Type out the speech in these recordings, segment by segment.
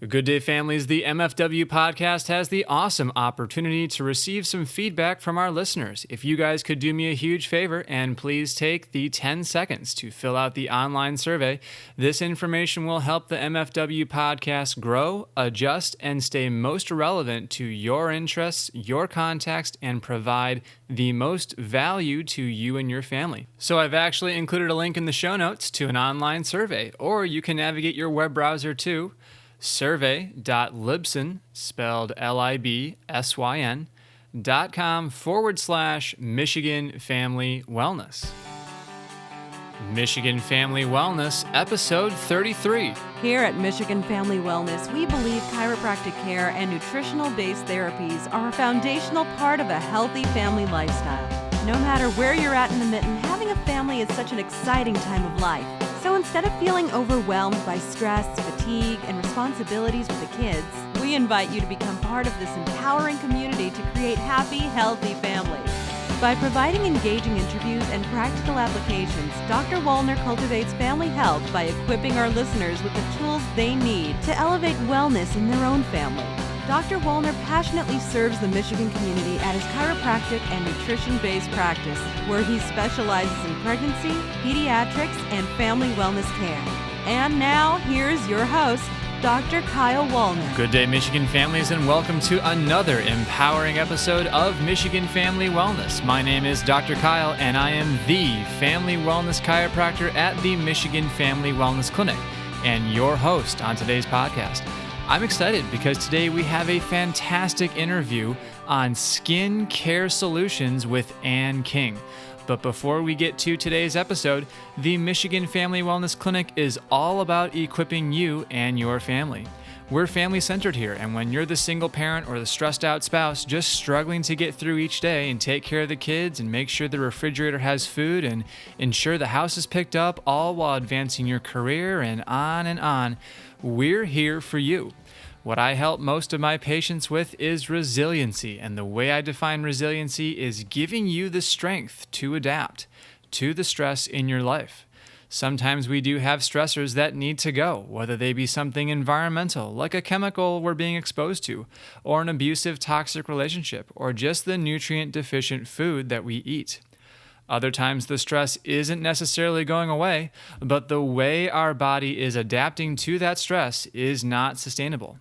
Good day, families. The MFW podcast has the awesome opportunity to receive some feedback from our listeners. If you guys could do me a huge favor and please take the 10 seconds to fill out the online survey, this information will help the MFW podcast grow, adjust, and stay most relevant to your interests, your context, and provide the most value to you and your family. So I've actually included a link in the show notes to an online survey, or you can navigate your web browser to survey.libsyn, spelled libsyn.com/Michigan Family Wellness. Michigan Family Wellness, episode 33. Here at Michigan Family Wellness, we believe chiropractic care and nutritional-based therapies are a foundational part of a healthy family lifestyle. No matter where you're at in the mitten, having a family is such an exciting time of life. So instead of feeling overwhelmed by stress, fatigue, and responsibilities with the kids, we invite you to become part of this empowering community to create happy, healthy families. By providing engaging interviews and practical applications, Dr. Wollner cultivates family health by equipping our listeners with the tools they need to elevate wellness in their own family. Dr. Wollner passionately serves the Michigan community at his chiropractic and nutrition-based practice, where he specializes in pregnancy, pediatrics, and family wellness care. And now, here's your host, Dr. Kyle Wollner. Good day, Michigan families, and welcome to another empowering episode of Michigan Family Wellness. My name is Dr. Kyle, and I am the Family Wellness Chiropractor at the Michigan Family Wellness Clinic, and your host on today's podcast. I'm excited because today we have a fantastic interview on skin care solutions with Ann King. But before we get to today's episode, the Michigan Family Wellness Clinic is all about equipping you and your family. We're family-centered here, and when you're the single parent or the stressed-out spouse just struggling to get through each day and take care of the kids and make sure the refrigerator has food and ensure the house is picked up, all while advancing your career and on, we're here for you. What I help most of my patients with is resiliency, and the way I define resiliency is giving you the strength to adapt to the stress in your life. Sometimes we do have stressors that need to go, whether they be something environmental, like a chemical we're being exposed to, or an abusive, toxic relationship, or just the nutrient-deficient food that we eat. Other times the stress isn't necessarily going away, but the way our body is adapting to that stress is not sustainable.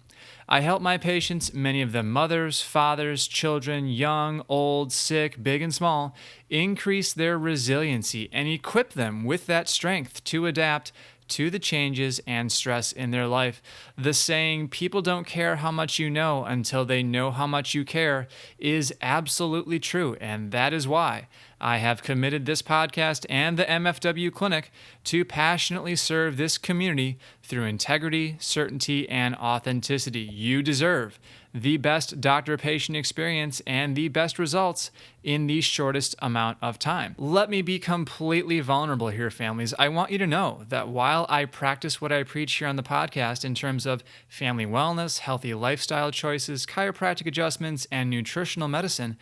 I help my patients, many of them mothers, fathers, children, young, old, sick, big and small, increase their resiliency and equip them with that strength to adapt to the changes and stress in their life. The saying, people don't care how much you know until they know how much you care, is absolutely true, and that is why I have committed this podcast and the MFW Clinic to passionately serve this community through integrity, certainty, and authenticity. You deserve the best doctor-patient experience and the best results in the shortest amount of time. Let me be completely vulnerable here, families. I want you to know that while I practice what I preach here on the podcast in terms of family wellness, healthy lifestyle choices, chiropractic adjustments, and nutritional medicine,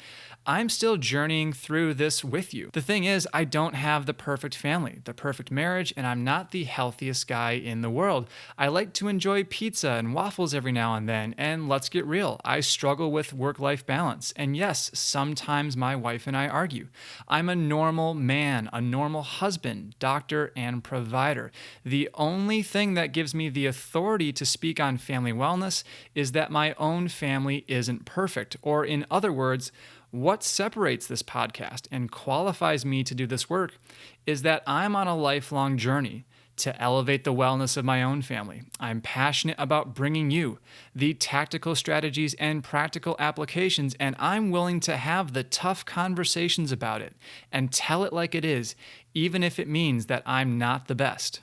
I'm still journeying through this with you. The thing is, I don't have the perfect family, the perfect marriage, and I'm not the healthiest guy in the world. I like to enjoy pizza and waffles every now and then, and let's get real, I struggle with work-life balance. And yes, sometimes my wife and I argue. I'm a normal man, a normal husband, doctor, and provider. The only thing that gives me the authority to speak on family wellness is that my own family isn't perfect, or in other words, what separates this podcast and qualifies me to do this work is that I'm on a lifelong journey to elevate the wellness of my own family. I'm passionate about bringing you the tactical strategies and practical applications, and I'm willing to have the tough conversations about it and tell it like it is, even if it means that I'm not the best.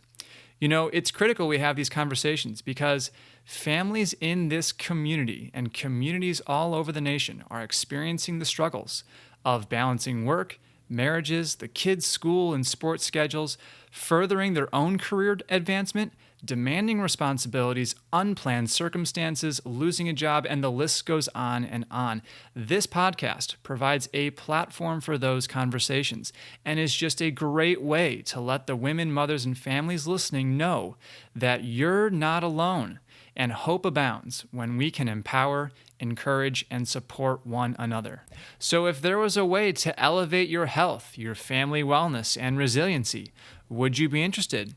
You know, it's critical we have these conversations because families in this community and communities all over the nation are experiencing the struggles of balancing work, marriages, the kids' school and sports schedules, furthering their own career advancement, demanding responsibilities, unplanned circumstances, losing a job, and the list goes on and on. This podcast provides a platform for those conversations and is just a great way to let the women, mothers, and families listening know that you're not alone and hope abounds when we can empower, encourage, and support one another. So if there was a way to elevate your health, your family wellness, and resiliency, would you be interested?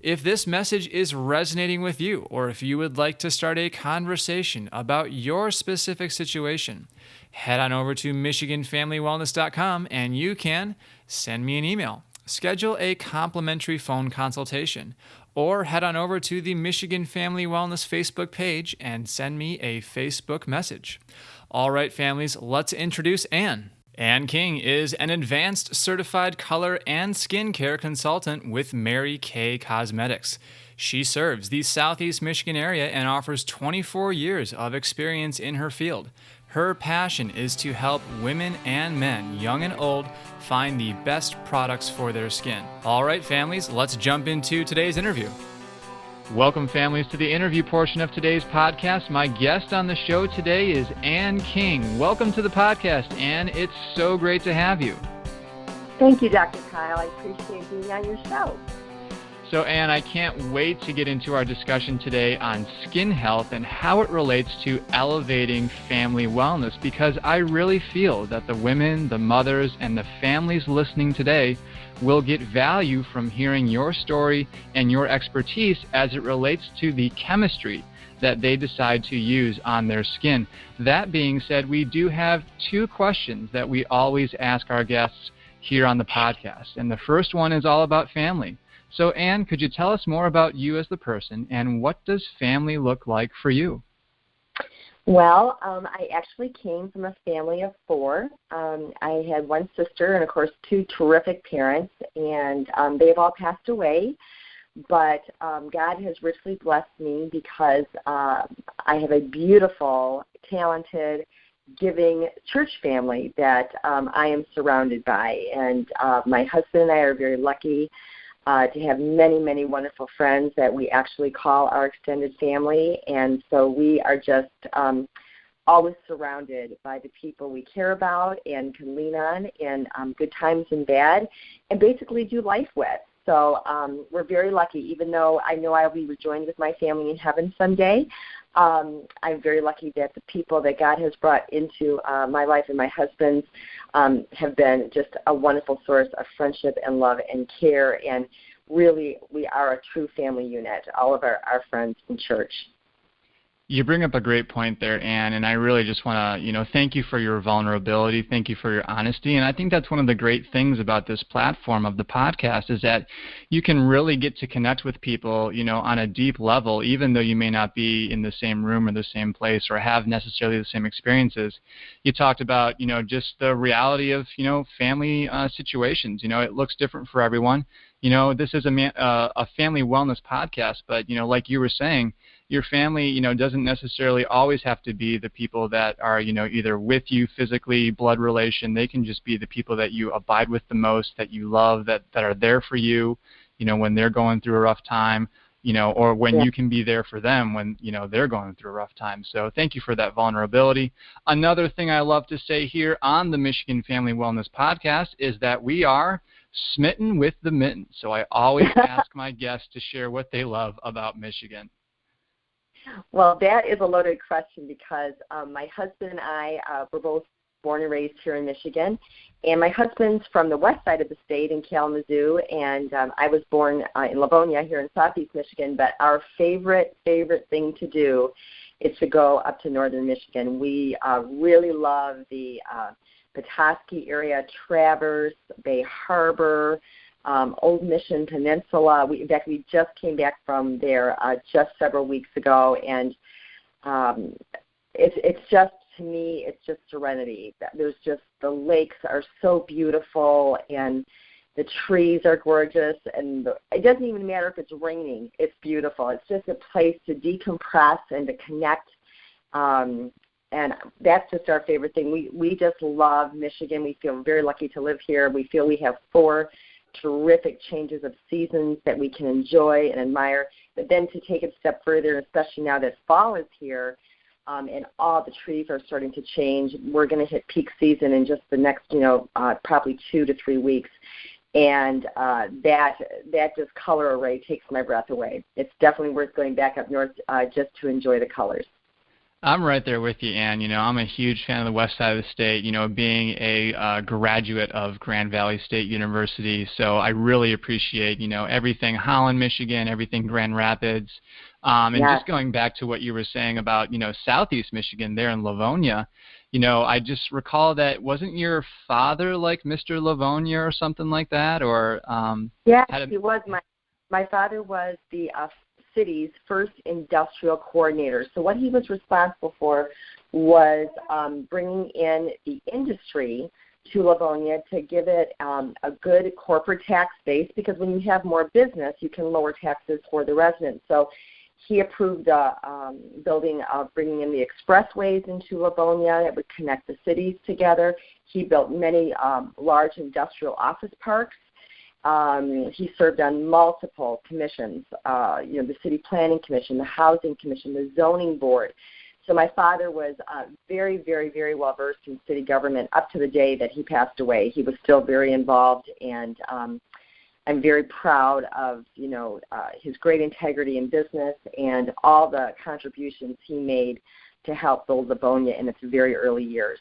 If this message is resonating with you, or if you would like to start a conversation about your specific situation, head on over to MichiganFamilyWellness.com and you can send me an email, schedule a complimentary phone consultation, or head on over to the Michigan Family Wellness Facebook page and send me a Facebook message. All right, families, let's introduce Ann. Ann King is an advanced certified color and skincare consultant with Mary Kay Cosmetics. She serves the Southeast Michigan area and offers 24 years of experience in her field. Her passion is to help women and men, young and old, find the best products for their skin. All right, families, let's jump into today's interview. Welcome, families, to the interview portion of today's podcast. My guest on the show today is Ann King. Welcome to the podcast, Ann. It's so great to have you. Thank you, Dr. Kyle. I appreciate being on your show. So, Ann, I can't wait to get into our discussion today on skin health and how it relates to elevating family wellness, because I really feel that the women, the mothers, and the families listening today will get value from hearing your story and your expertise as it relates to the chemistry that they decide to use on their skin. That being said, we do have two questions that we always ask our guests here on the podcast. And the first one is all about family. So, Ann, could you tell us more about you as the person, and what does family look like for you? Well, I actually came from a family of four. I had one sister and, of course, two terrific parents, and they've all passed away. But God has richly blessed me because I have a beautiful, talented, giving church family that I am surrounded by. And my husband and I are very lucky to have many, many wonderful friends that we actually call our extended family. And so we are just always surrounded by the people we care about and can lean on in good times and bad, and basically do life with. So we're very lucky, even though I know I'll be rejoined with my family in heaven someday. I'm very lucky that the people that God has brought into my life and my husband's have been just a wonderful source of friendship and love and care. And really, we are a true family unit, all of our friends from church. You bring up a great point there, Ann, and I really just want to, thank you for your vulnerability. Thank you for your honesty. And I think that's one of the great things about this platform of the podcast is that you can really get to connect with people, on a deep level, even though you may not be in the same room or the same place or have necessarily the same experiences. You talked about, just the reality of, family situations. It looks different for everyone. This is a family wellness podcast, but, like you were saying, your family, doesn't necessarily always have to be the people that are, either with you physically, blood relation. They can just be the people that you abide with the most, that you love, that are there for you, when they're going through a rough time, or when you can be there for them when, they're going through a rough time. So thank you for that vulnerability. Another thing I love to say here on the Michigan Family Wellness Podcast is that we are smitten with the mitten. So I always ask my guests to share what they love about Michigan. Well, that is a loaded question because my husband and I were both born and raised here in Michigan. And my husband's from the west side of the state in Kalamazoo, and I was born in Livonia here in southeast Michigan. But our favorite thing to do is to go up to northern Michigan. We really love the Petoskey area, Traverse, Bay Harbor, Old Mission Peninsula. In fact, we just came back from there just several weeks ago, and it's just, to me, it's just serenity. There's just, the lakes are so beautiful, and the trees are gorgeous, and it doesn't even matter if it's raining. It's beautiful. It's just a place to decompress and to connect, and that's just our favorite thing. We just love Michigan. We feel very lucky to live here. We feel we have 4 terrific changes of seasons that we can enjoy and admire. But then to take it a step further, especially now that fall is here and all the trees are starting to change, we're going to hit peak season in just the next, probably 2 to 3 weeks. And that just color array takes my breath away. It's definitely worth going back up north just to enjoy the colors. I'm right there with you, Ann. I'm a huge fan of the west side of the state, being a graduate of Grand Valley State University. So I really appreciate, everything Holland, Michigan, everything Grand Rapids. And just going back to what you were saying about, Southeast Michigan there in Livonia, I just recall that wasn't your father like Mr. Livonia or something like that? Or yes, he was. My father was the city's first industrial coordinator. So what he was responsible for was bringing in the industry to Livonia to give it a good corporate tax base, because when you have more business, you can lower taxes for the residents. So he approved building of bringing in the expressways into Livonia that would connect the cities together. He built many large industrial office parks. He served on multiple commissions, the City Planning Commission, the Housing Commission, the Zoning Board. So my father was very, very, very well versed in city government up to the day that he passed away. He was still very involved, and I'm very proud of, his great integrity in business and all the contributions he made to help build Livonia in its very early years.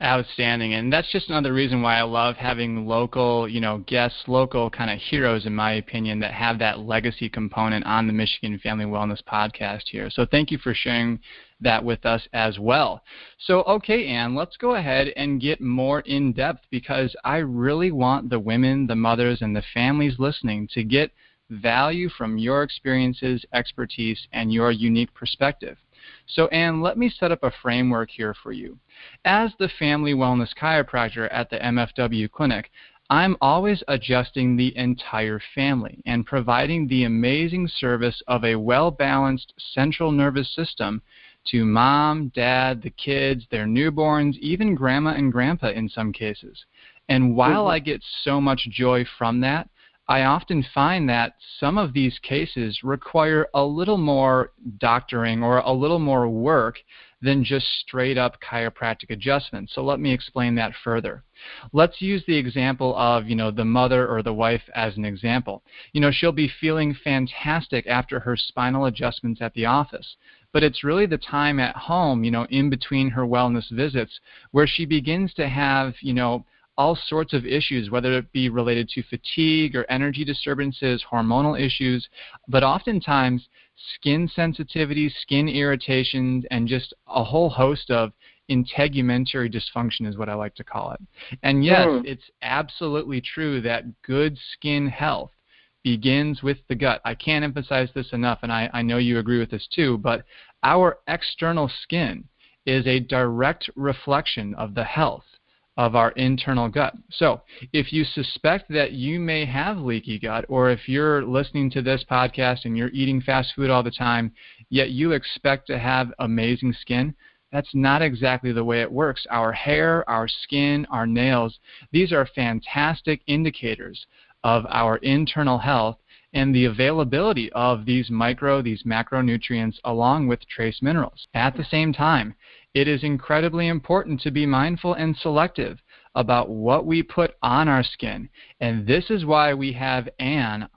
Outstanding. And that's just another reason why I love having local, guests, local kind of heroes, in my opinion, that have that legacy component on the Michigan Family Wellness podcast here. So thank you for sharing that with us as well. So, okay, Ann, let's go ahead and get more in depth, because I really want the women, the mothers, and the families listening to get value from your experiences, expertise, and your unique perspective. So, Ann, let me set up a framework here for you. As the family wellness chiropractor at the MFW clinic, I'm always adjusting the entire family and providing the amazing service of a well-balanced central nervous system to mom, dad, the kids, their newborns, even grandma and grandpa in some cases. And while I get so much joy from that, I often find that some of these cases require a little more doctoring or a little more work than just straight up chiropractic adjustments. So let me explain that further. Let's use the example of, the mother or the wife as an example. She'll be feeling fantastic after her spinal adjustments at the office, but it's really the time at home, in between her wellness visits, where she begins to have, all sorts of issues, whether it be related to fatigue or energy disturbances, hormonal issues, but oftentimes skin sensitivity, skin irritations, and just a whole host of integumentary dysfunction is what I like to call it. And yes, it's absolutely true that good skin health begins with the gut. I can't emphasize this enough, and I know you agree with this too, but our external skin is a direct reflection of the health of our internal gut. So if you suspect that you may have leaky gut, or if you're listening to this podcast and you're eating fast food all the time, yet you expect to have amazing skin, that's not exactly the way it works. Our hair, our skin, our nails, these are fantastic indicators of our internal health and the availability of these macronutrients along with trace minerals. At the same time, it is incredibly important to be mindful and selective about what we put on our skin. And this is why we have Ann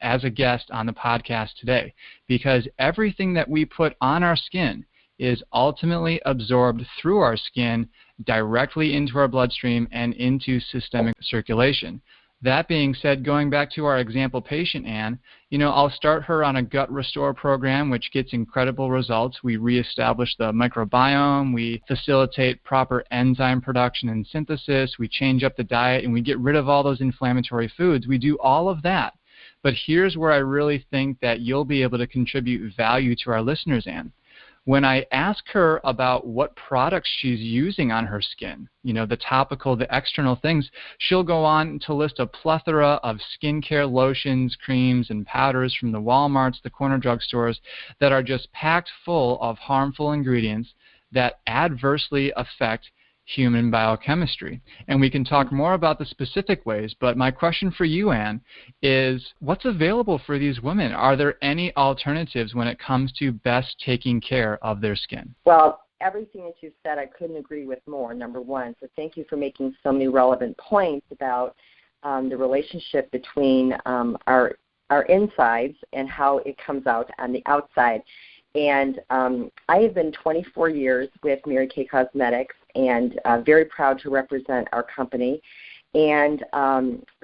as a guest on the podcast today, because everything that we put on our skin is ultimately absorbed through our skin directly into our bloodstream and into systemic circulation. That being said, going back to our example patient, Ann, I'll start her on a gut restore program, which gets incredible results. We reestablish the microbiome, we facilitate proper enzyme production and synthesis, we change up the diet, and we get rid of all those inflammatory foods. We do all of that. But here's where I really think that you'll be able to contribute value to our listeners, Ann. When I ask her about what products she's using on her skin, the topical, the external things, she'll go on to list a plethora of skincare lotions, creams, and powders from the Walmarts, the corner drugstores that are just packed full of harmful ingredients that adversely affect human biochemistry. And we can talk more about the specific ways, but my question for you, Ann, is what's available for these women? Are there any alternatives when it comes to best taking care of their skin? Well, everything that you've said, I couldn't agree with more, number one. So thank you for making so many relevant points about the relationship between our insides and how it comes out on the outside. And I have been 24 years with Mary Kay Cosmetics and very proud to represent our company. And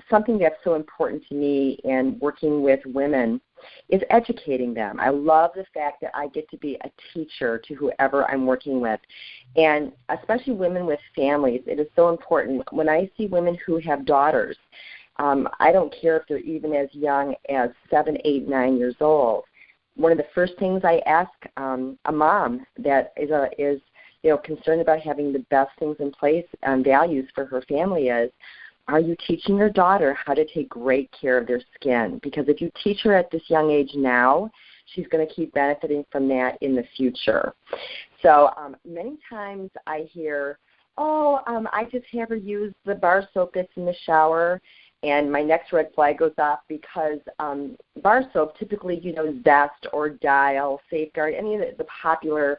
something that's so important to me in working with women is educating them. I love the fact that I get to be a teacher to whoever I'm working with. And especially women with families, it is so important. When I see women who have daughters, I don't care if they're even as young as 7, 8, 9 years old. One of the first things I ask a mom that is concerned about having the best things in place and values for her family is, are you teaching your daughter how to take great care of their skin? Because if you teach her at this young age now, she's going to keep benefiting from that in the future. So many times I hear, I just have her use the bar soap that's in the shower, and my next red flag goes off because bar soap, typically, Zest or Dial, Safeguard, any of the popular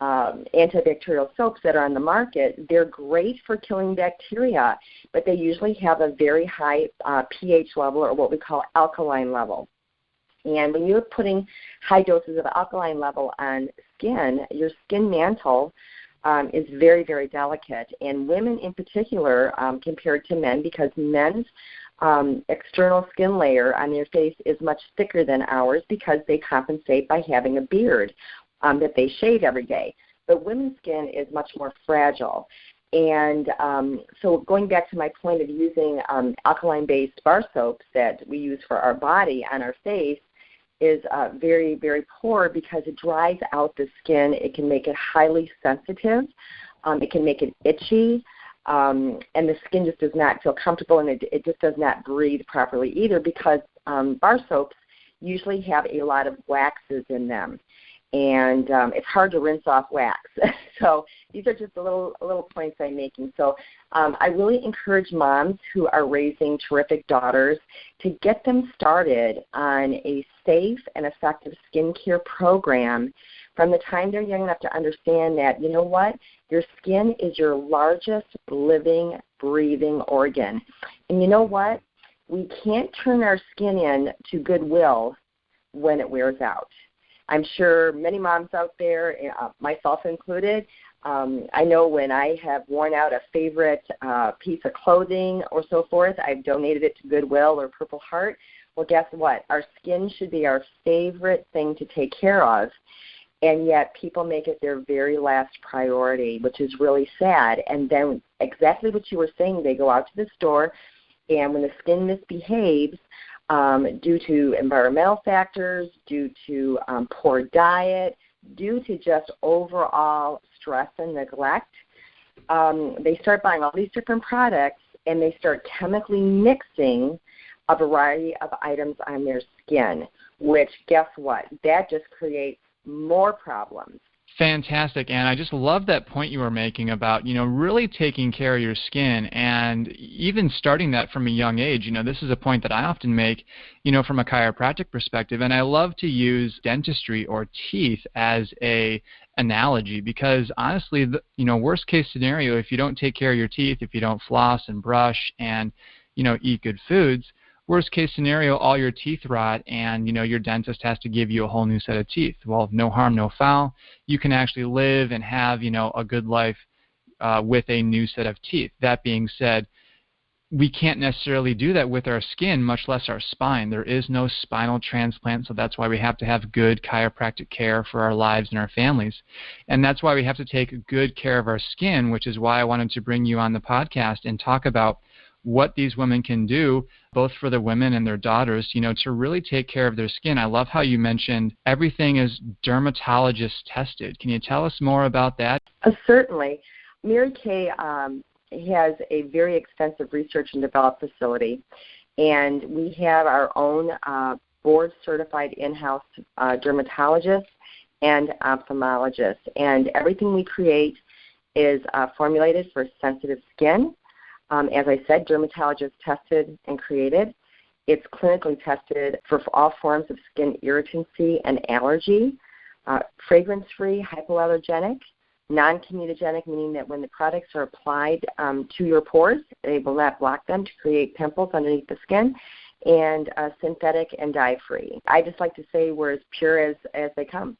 antibacterial soaps that are on the market, they're great for killing bacteria, but they usually have a very high pH level, or what we call alkaline level. And when you're putting high doses of alkaline level on skin, your skin mantle is very, very delicate. And women in particular compared to men, because men's external skin layer on their face is much thicker than ours because they compensate by having a beard that they shave every day. But women's skin is much more fragile. And so going back to my point of using alkaline-based bar soaps that we use for our body on our face is very, very poor because it dries out the skin. It can make it highly sensitive. It can make it itchy. And the skin just does not feel comfortable, and it just does not breathe properly either because bar soaps usually have a lot of waxes in them. And it's hard to rinse off wax. So these are just a little points I'm making. So I really encourage moms who are raising terrific daughters to get them started on a safe and effective skincare program from the time they're young enough to understand that, you know what, your skin is your largest living, breathing organ. And you know what? We can't turn our skin in to goodwill when it wears out. I'm sure many moms out there, myself included, I know when I have worn out a favorite piece of clothing or so forth, I've donated it to Goodwill or Purple Heart. Well, guess what? Our skin should be our favorite thing to take care of, and yet people make it their very last priority, which is really sad. And then exactly what you were saying, they go out to the store, and when the skin misbehaves, due to environmental factors, due to poor diet, due to just overall stress and neglect, they start buying all these different products, and they start chemically mixing a variety of items on their skin, which, guess what? That just creates more problems. Fantastic, and I just love that point you were making about, really taking care of your skin and even starting that from a young age. This is a point that I often make, from a chiropractic perspective, and I love to use dentistry or teeth as a analogy because honestly, worst case scenario, if you don't take care of your teeth, if you don't floss and brush and, eat good foods, worst case scenario, all your teeth rot and, your dentist has to give you a whole new set of teeth. Well, no harm, no foul. You can actually live and have, a good life with a new set of teeth. That being said, we can't necessarily do that with our skin, much less our spine. There is no spinal transplant, so that's why we have to have good chiropractic care for our lives and our families. And that's why we have to take good care of our skin, which is why I wanted to bring you on the podcast and talk about what these women can do, both for the women and their daughters, to really take care of their skin. I love how you mentioned everything is dermatologist tested. Can you tell us more about that? Certainly. Mary Kay has a very extensive research and development facility, and we have our own board-certified in-house dermatologists and ophthalmologists, and everything we create is formulated for sensitive skin. As I said, dermatologists tested and created. It's clinically tested for all forms of skin irritancy and allergy, fragrance-free, hypoallergenic, Non-comedogenic, meaning that when the products are applied to your pores, they will not block them to create pimples underneath the skin. And synthetic and dye-free. I just like to say we're as pure as they come.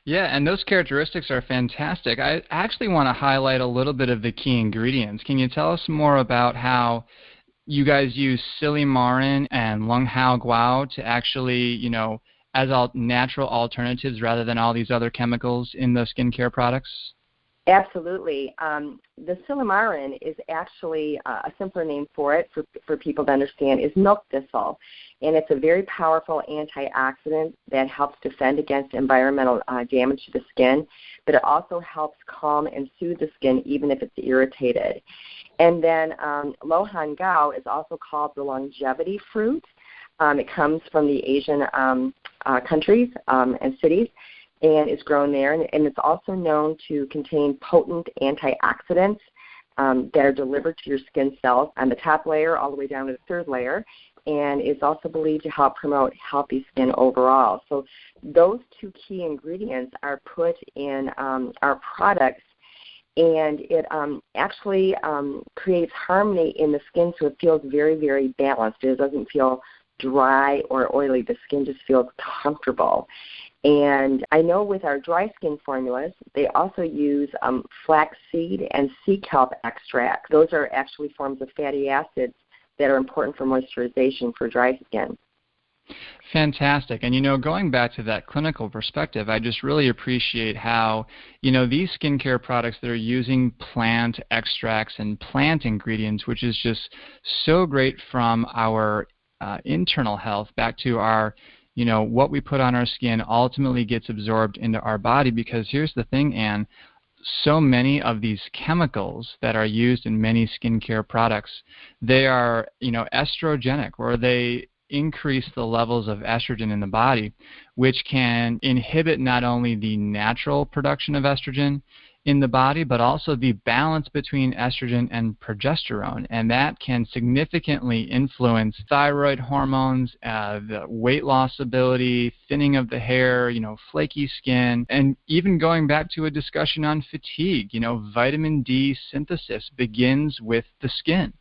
Yeah, and those characteristics are fantastic. I actually want to highlight a little bit of the key ingredients. Can you tell us more about how you guys use silymarin and Lung Hao Guao to actually, as natural alternatives rather than all these other chemicals in the skincare products? Absolutely. The silymarin is actually a simpler name for it for people to understand is milk thistle, and it's a very powerful antioxidant that helps defend against environmental damage to the skin, but it also helps calm and soothe the skin even if it's irritated. And then Lohan Gao is also called the longevity fruit. It comes from the Asian countries and cities, and is grown there, and it's also known to contain potent antioxidants that are delivered to your skin cells on the top layer all the way down to the third layer, and is also believed to help promote healthy skin overall. So those two key ingredients are put in our products, and it actually creates harmony in the skin, so it feels very, very balanced. It doesn't feel dry or oily. The skin just feels comfortable. And I know with our dry skin formulas, they also use flaxseed and sea kelp extract. Those are actually forms of fatty acids that are important for moisturization for dry skin. Fantastic. And, going back to that clinical perspective, I just really appreciate how, these skincare products that are using plant extracts and plant ingredients, which is just so great from our internal health back to our what we put on our skin ultimately gets absorbed into our body, because here's the thing, Anne, so many of these chemicals that are used in many skincare products, they are, estrogenic, or they increase the levels of estrogen in the body, which can inhibit not only the natural production of estrogen in the body, but also the balance between estrogen and progesterone. And that can significantly influence thyroid hormones, the weight loss ability, thinning of the hair, flaky skin, and even going back to a discussion on fatigue, vitamin D synthesis begins with the skin.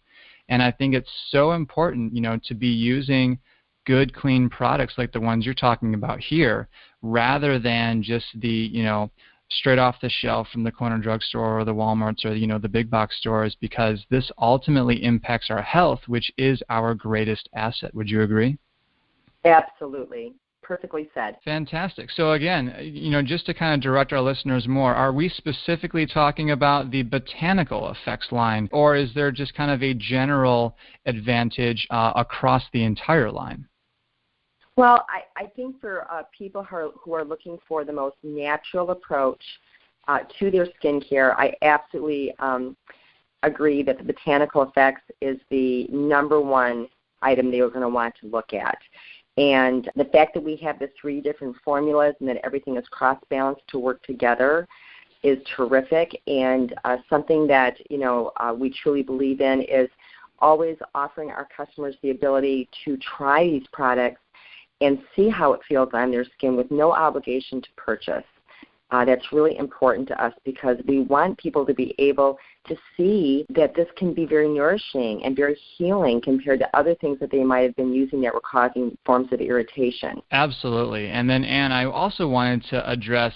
And I think it's so important, to be using good, clean products like the ones you're talking about here, rather than just the, straight off the shelf from the corner drugstore or the Walmarts or, the big box stores, because this ultimately impacts our health, which is our greatest asset. Would you agree? Absolutely. Perfectly said. Fantastic. So again, just to kind of direct our listeners more, are we specifically talking about the botanical effects line, or is there just kind of a general advantage across the entire line? Well, I think for people who are looking for the most natural approach to their skincare, I absolutely agree that the botanical effects is the number one item they are going to want to look at. And the fact that we have the 3 different formulas and that everything is cross-balanced to work together is terrific, and something that, we truly believe in is always offering our customers the ability to try these products and see how it feels on their skin with no obligation to purchase. That's really important to us, because we want people to be able to see that this can be very nourishing and very healing compared to other things that they might have been using that were causing forms of irritation. Absolutely. And then, Anne, I also wanted to address,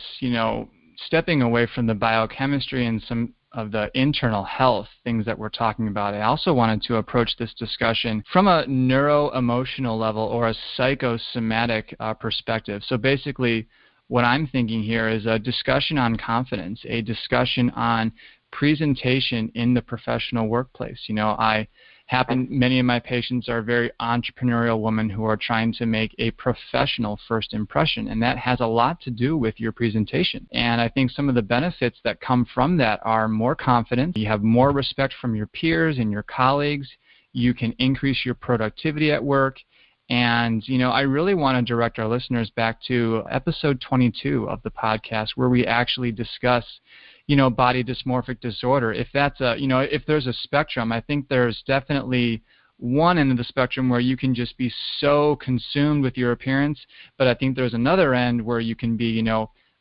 stepping away from the biochemistry and some of the internal health things that we're talking about, I also wanted to approach this discussion from a neuro-emotional level or a psychosomatic perspective. So basically, what I'm thinking here is a discussion on confidence, a discussion on presentation in the professional workplace. Many of my patients are very entrepreneurial women who are trying to make a professional first impression, and that has a lot to do with your presentation. And I think some of the benefits that come from that are more confidence. You have more respect from your peers and your colleagues. You can increase your productivity at work. And, I really want to direct our listeners back to episode 22 of the podcast, where we actually discuss, body dysmorphic disorder. If that's if there's a spectrum, I think there's definitely one end of the spectrum where you can just be so consumed with your appearance, but I think there's another end where you can be,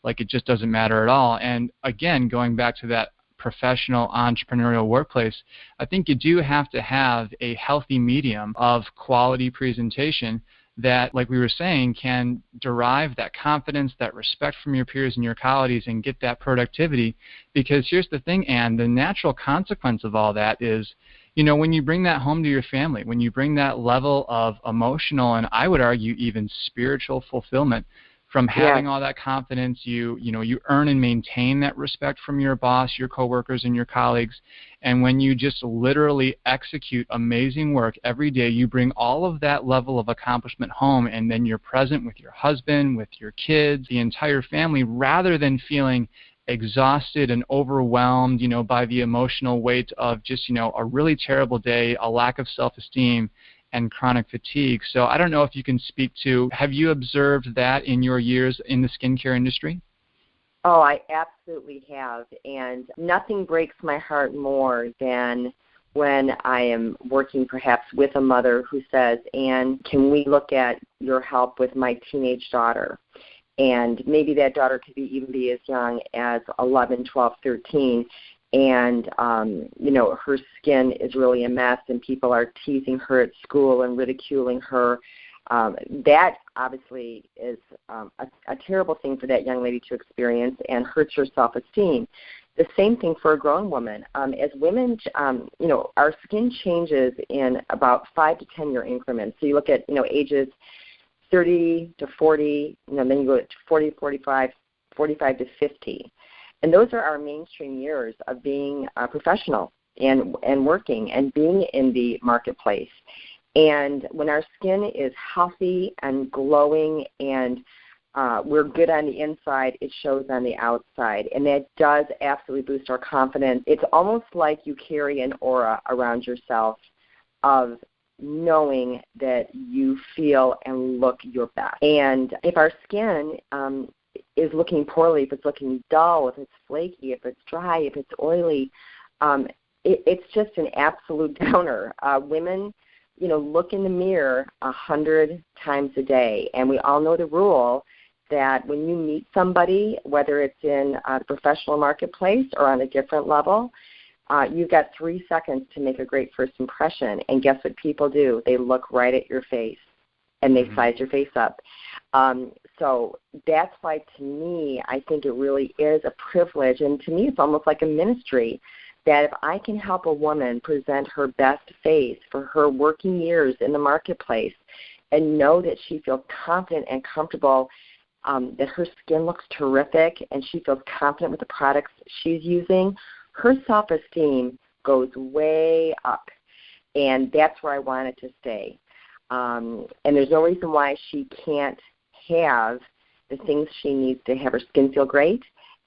like it just doesn't matter at all. And again, going back to that professional entrepreneurial workplace, I think you do have to have a healthy medium of quality presentation that, like we were saying, can derive that confidence, that respect from your peers and your colleagues, and get that productivity. Because here's the thing, Anne, the natural consequence of all that is, when you bring that home to your family, when you bring that level of emotional and I would argue even spiritual fulfillment from having all that confidence, you earn and maintain that respect from your boss, your coworkers, and your colleagues. And when you just literally execute amazing work every day, you bring all of that level of accomplishment home, and then you're present with your husband, with your kids, the entire family, rather than feeling exhausted and overwhelmed, by the emotional weight of just, a really terrible day, a lack of self-esteem, and chronic fatigue. So I don't know if you can speak to, have you observed that in your years in the skincare industry? Oh, I absolutely have. And nothing breaks my heart more than when I am working perhaps with a mother who says, Anne, can we look at your help with my teenage daughter? And maybe that daughter could even be as young as 11, 12, 13. And, her skin is really a mess and people are teasing her at school and ridiculing her. That obviously is a terrible thing for that young lady to experience and hurts her self-esteem. The same thing for a grown woman. As women, our skin changes in about 5 to 10 year increments. So you look at, ages 30 to 40, then you go to 40, 45, 45 to 50. And those are our mainstream years of being a professional and working and being in the marketplace. And when our skin is healthy and glowing and we're good on the inside, it shows on the outside. And that does absolutely boost our confidence. It's almost like you carry an aura around yourself of knowing that you feel and look your best. And if our skin is looking poorly, if it's looking dull, if it's flaky, if it's dry, if it's oily, it's just an absolute downer. Women, look in the mirror 100 times a day, and we all know the rule that when you meet somebody, whether it's in the professional marketplace or on a different level, you've got 3 seconds to make a great first impression. And guess what people do? They look right at your face, and they size your face up. So that's why, to me, I think it really is a privilege, and to me it's almost like a ministry, that if I can help a woman present her best face for her working years in the marketplace and know that she feels confident and comfortable, that her skin looks terrific and she feels confident with the products she's using, her self-esteem goes way up, and that's where I want it to stay. And there's no reason why she can't have the things she needs to have her skin feel great,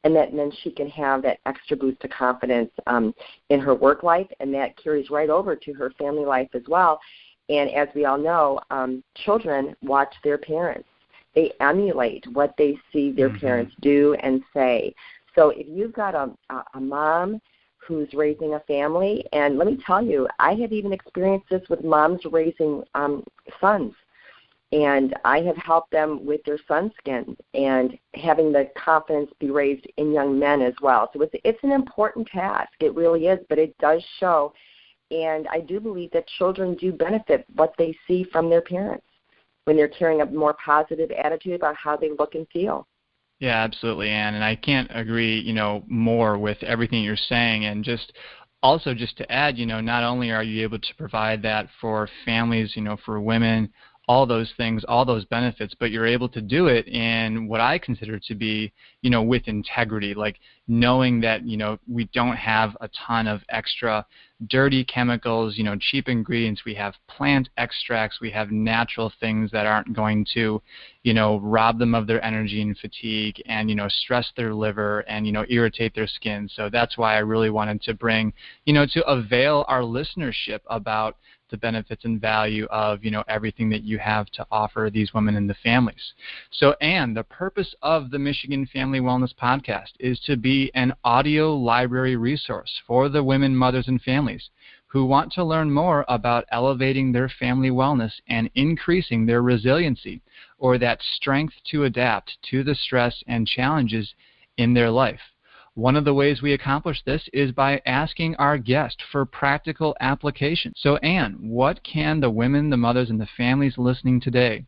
and then she can have that extra boost of confidence in her work life, and that carries right over to her family life as well. And as we all know, children watch their parents. They emulate what they see their parents do and say. So if you've got a mom who's raising a family, and let me tell you, I have even experienced this with moms raising sons, and I have helped them with their son's skin and having the confidence be raised in young men as well. So it's an important task. It really is, but it does show, and I do believe that children do benefit what they see from their parents when they're carrying a more positive attitude about how they look and feel. Yeah, absolutely, Anne, and I can't agree, more with everything you're saying. And just to add, not only are you able to provide that for families, for women, all those things, all those benefits, but you're able to do it in what I consider to be, with integrity, like knowing that, we don't have a ton of extra dirty chemicals, cheap ingredients. We have plant extracts. We have natural things that aren't going to, rob them of their energy and fatigue and, stress their liver and, irritate their skin. So that's why I really wanted to bring, to avail our listenership about the benefits and value of, everything that you have to offer these women and the families. So, Anne, the purpose of the Michigan Family Wellness Podcast is to be an audio library resource for the women, mothers, and families who want to learn more about elevating their family wellness and increasing their resiliency, or that strength to adapt to the stress and challenges in their life. One of the ways we accomplish this is by asking our guest for practical application. So, Anne, what can the women, the mothers, and the families listening today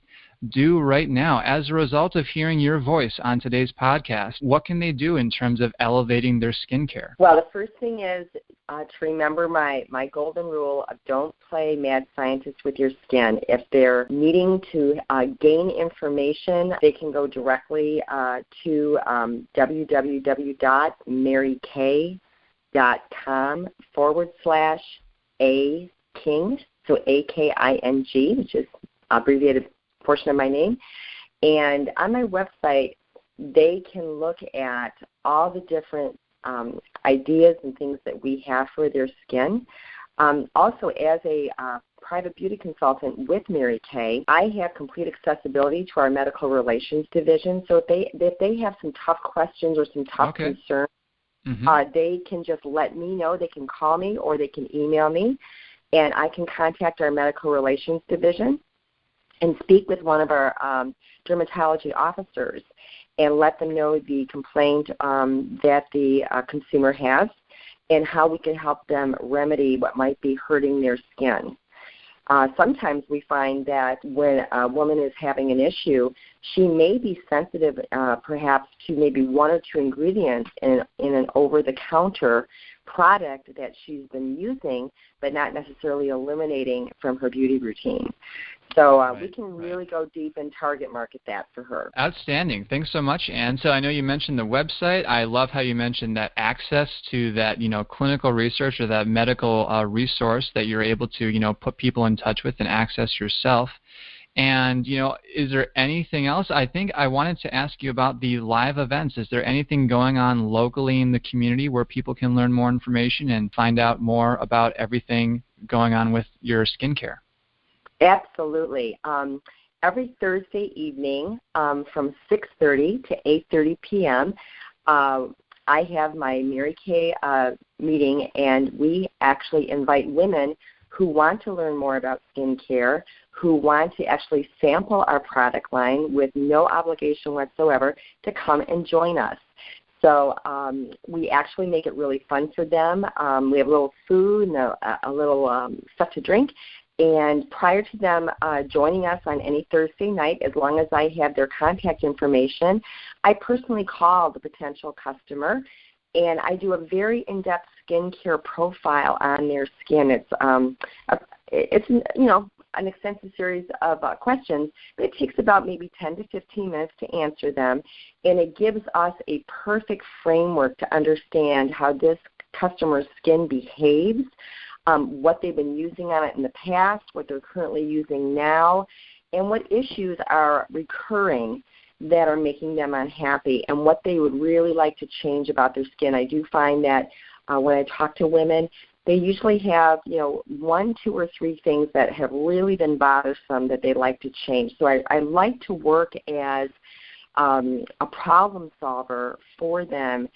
do right now as a result of hearing your voice on today's podcast? What can they do in terms of elevating their skincare? Well, the first thing is to remember my golden rule of don't play mad scientist with your skin. If they're needing to gain information, they can go directly to www.maryking.com/A-King, so A-K-I-N-G, which is abbreviated portion of my name. And on my website, they can look at all the different ideas and things that we have for their skin. Also, as a private beauty consultant with Mary Kay, I have complete accessibility to our medical relations division. So if they have some tough questions or some tough concerns, they can just let me know. They can call me or they can email me, and I can contact our medical relations division and speak with one of our dermatology officers and let them know the complaint that the consumer has and how we can help them remedy what might be hurting their skin. Sometimes we find that when a woman is having an issue, she may be sensitive perhaps to maybe one or two ingredients in an over-the-counter product that she's been using but not necessarily eliminating from her beauty routine. So we can really go deep and target market that for her. Outstanding. Thanks so much, Anne. So I know you mentioned the website. I love how you mentioned that access to that, clinical research or that medical resource that you're able to, put people in touch with and access yourself. And, is there anything else? I think I wanted to ask you about the live events. Is there anything going on locally in the community where people can learn more information and find out more about everything going on with your skincare? Absolutely. Every Thursday evening from 6:30 to 8:30 p.m., I have my Mary Kay meeting, and we actually invite women who want to learn more about skincare, who want to actually sample our product line with no obligation whatsoever to come and join us. So we actually make it really fun for them. We have a little food and a little stuff to drink. And prior to them joining us on any Thursday night, as long as I have their contact information, I personally call the potential customer, and I do a very in-depth skincare profile on their skin. It's an extensive series of questions, but it takes about maybe 10 to 15 minutes to answer them, and it gives us a perfect framework to understand how this customer's skin behaves, what they've been using on it in the past, what they're currently using now, and what issues are recurring that are making them unhappy, and what they would really like to change about their skin. I do find that when I talk to women, they usually have, 1, 2, or 3 things that have really been bothersome that they'd like to change. So I like to work as a problem solver for them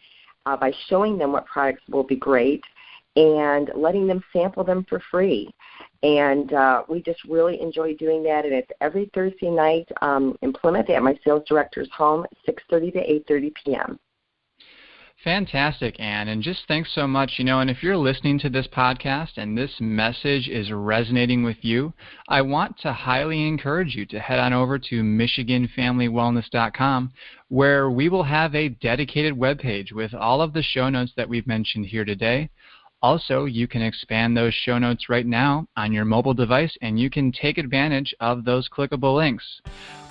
by showing them what products will be great and letting them sample them for free. And we just really enjoy doing that, and it's every Thursday night in Plymouth at my sales director's home, 6:30 to 8:30 p.m. Fantastic, Anne, and just thanks so much. And if you're listening to this podcast and this message is resonating with you, I want to highly encourage you to head on over to MichiganFamilyWellness.com, where we will have a dedicated webpage with all of the show notes that we've mentioned here today. Also, you can expand those show notes right now on your mobile device, and you can take advantage of those clickable links.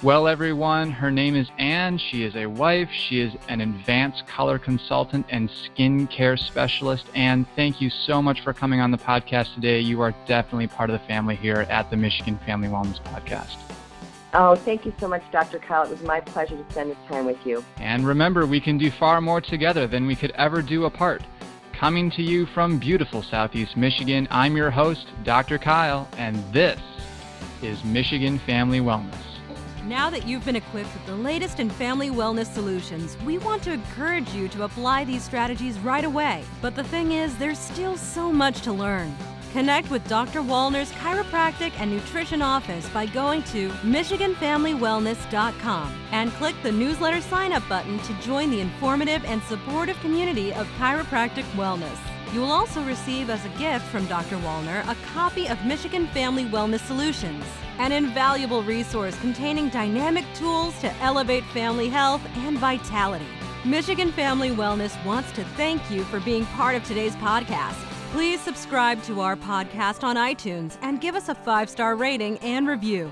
Well, everyone, her name is Anne. She is a wife. She is an advanced color consultant and skincare specialist. And thank you so much for coming on the podcast today. You are definitely part of the family here at the Michigan Family Wellness Podcast. Oh, thank you so much, Dr. Kyle. It was my pleasure to spend this time with you. And remember, we can do far more together than we could ever do apart. Coming to you from beautiful Southeast Michigan, I'm your host, Dr. Kyle, and this is Michigan Family Wellness. Now that you've been equipped with the latest in family wellness solutions, we want to encourage you to apply these strategies right away. But the thing is, there's still so much to learn. Connect with Dr. Wallner's Chiropractic and Nutrition Office by going to MichiganFamilyWellness.com and click the newsletter sign-up button to join the informative and supportive community of chiropractic wellness. You will also receive as a gift from Dr. Wallner a copy of Michigan Family Wellness Solutions, an invaluable resource containing dynamic tools to elevate family health and vitality. Michigan Family Wellness wants to thank you for being part of today's podcast. Please subscribe to our podcast on iTunes and give us a 5-star rating and review.